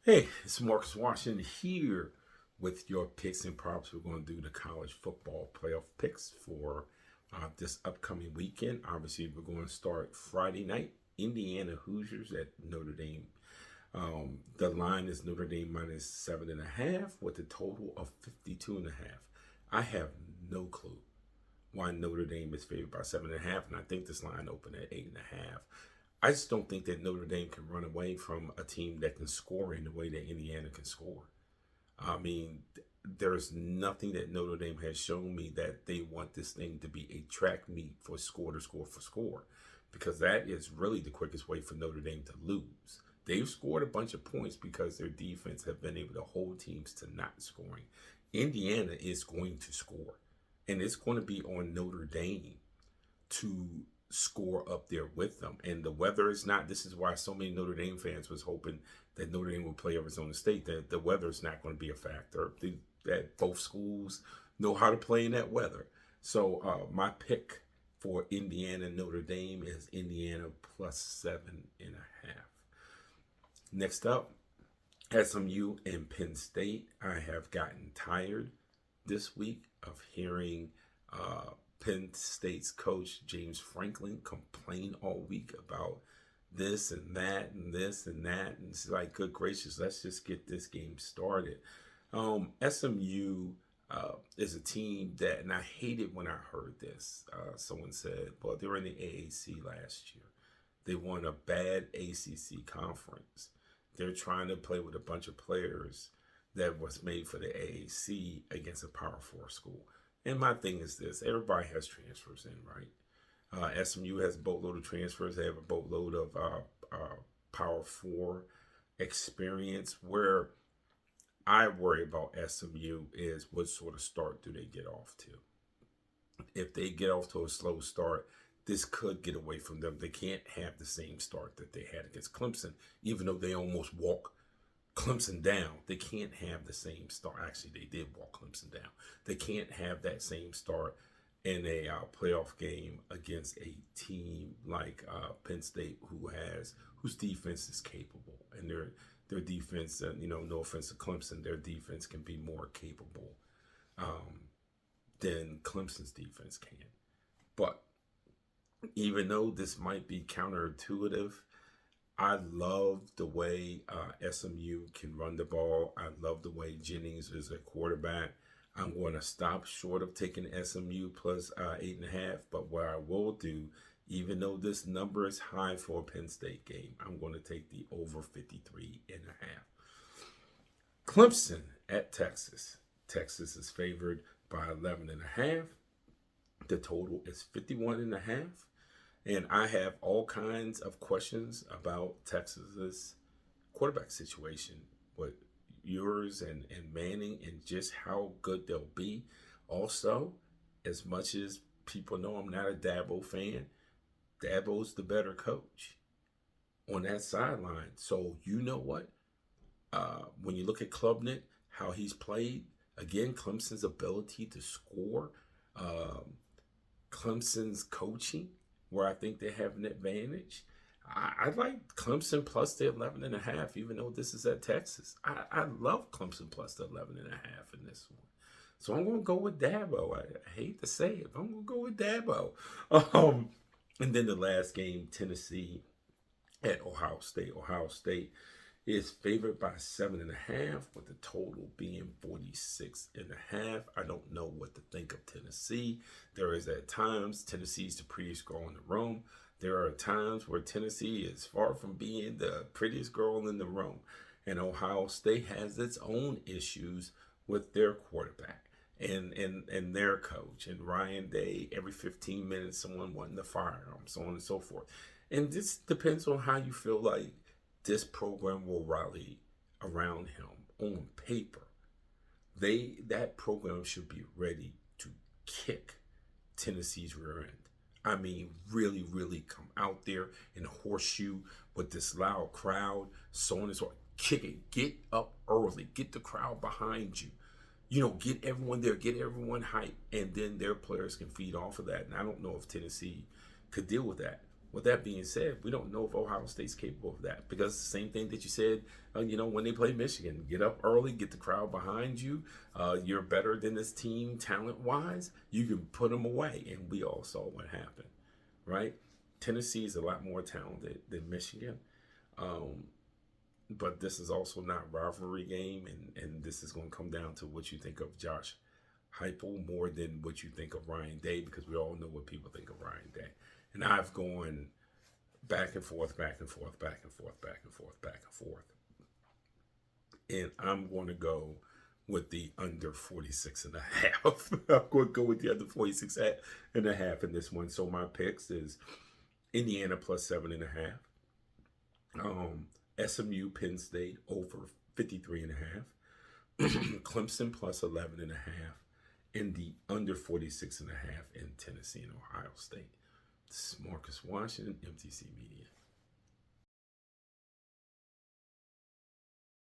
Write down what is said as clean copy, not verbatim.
Hey, it's Marcus Washington here with your picks and props. We're going to do the college football playoff picks for this upcoming weekend. Obviously, we're going to start Friday night. Indiana Hoosiers at Notre Dame. The line is Notre Dame minus 7.5 with a total of 52.5. I have no clue why Notre Dame is favored by 7.5, and I think this line opened at 8.5. I just don't think that Notre Dame can run away from a team that can score in the way that Indiana can score. I mean, there's nothing that Notre Dame has shown me that they want this thing to be a track meet for score to score for score, because that is really the quickest way for Notre Dame to lose. They've scored a bunch of points because their defense have been able to hold teams to not scoring. Indiana is going to score, and it's going to be on Notre Dame to score up there with them. And the weather is not, this is why so many Notre Dame fans was hoping that Notre Dame would play Arizona State, that the weather is not going to be a factor, that both schools know how to play in that weather. So my pick for Indiana Notre Dame is Indiana plus 7.5. Next up, SMU and Penn State. I have gotten tired this week of hearing Penn State's coach James Franklin complain all week about this and that and this and that, and it's like, good gracious, let's just get this game started. SMU is a team that, and I hated when I heard this. Someone said, well, they were in the AAC last year. They won a bad ACC conference. They're trying to play with a bunch of players that was made for the AAC against a Power 4 school. And my thing is this: everybody has transfers in, right? SMU has a boatload of transfers. They have a boatload of Power 4 experience. Where I worry about SMU is what sort of start do they get off to? If they get off to a slow start, this could get away from them. They can't have the same start that they had against Clemson, even though they almost walked Clemson down. They can't have the same start. Actually, they did walk Clemson down. They can't have that same start in a playoff game against a team like Penn State, whose defense is capable, and their defense. No offense to Clemson, their defense can be more capable than Clemson's defense can. But even though this might be counterintuitive, I love the way SMU can run the ball. I love the way Jennings is a quarterback. I'm going to stop short of taking SMU plus 8.5. But what I will do, even though this number is high for a Penn State game, I'm going to take the over 53.5. Clemson at Texas. Texas is favored by 11.5. The total is 51.5. And I have all kinds of questions about Texas's quarterback situation, with yours and Manning, and just how good they'll be. Also, as much as people know I'm not a Dabo fan, Dabo's the better coach on that sideline. So you know what? When you look at Klubnik, how he's played, again, Clemson's ability to score, Clemson's coaching, where I think they have an advantage. I like Clemson plus the 11.5, even though this is at Texas. I love Clemson plus the 11.5 in this one. So I'm going to go with Dabo. I hate to say it, but I'm going to go with Dabo. And then the last game, Tennessee at Ohio State. Ohio State is favored by 7.5, with the total being 46.5. I don't know what to think of Tennessee. There is at times Tennessee's the prettiest girl in the room. There are times where Tennessee is far from being the prettiest girl in the room. And Ohio State has its own issues with their quarterback and their coach. And Ryan Day, every 15 minutes, someone wanting to fire him, so on and so forth. And this depends on how you feel like this program will rally around him. On paper, that program should be ready to kick Tennessee's rear end. I mean, really, really come out there and horseshoe with this loud crowd, so on and so forth. Kick it. Get up early. Get the crowd behind you. Get everyone there. Get everyone hyped. And then their players can feed off of that. And I don't know if Tennessee could deal with that With that being said, we don't know if Ohio State's capable of that, because the same thing that you said, when they play Michigan, get up early, get the crowd behind you. You're better than this team talent-wise. You can put them away, and we all saw what happened, right? Tennessee is a lot more talented than Michigan, but this is also not a rivalry game, and this is going to come down to what you think of Josh Heupel more than what you think of Ryan Day, because we all know what people think of Ryan Day. And I've gone back and forth, back and forth, back and forth, back and forth, back and forth. And I'm going to go with the under 46 and a half. I'm going to go with the under 46 and a half in this one. So my picks is Indiana plus 7.5. SMU-Penn State over 53 and a half. Clemson plus 11 and a half. And the under 46 and a half in Tennessee and Ohio State. This is Marcus Washington, MTC Media.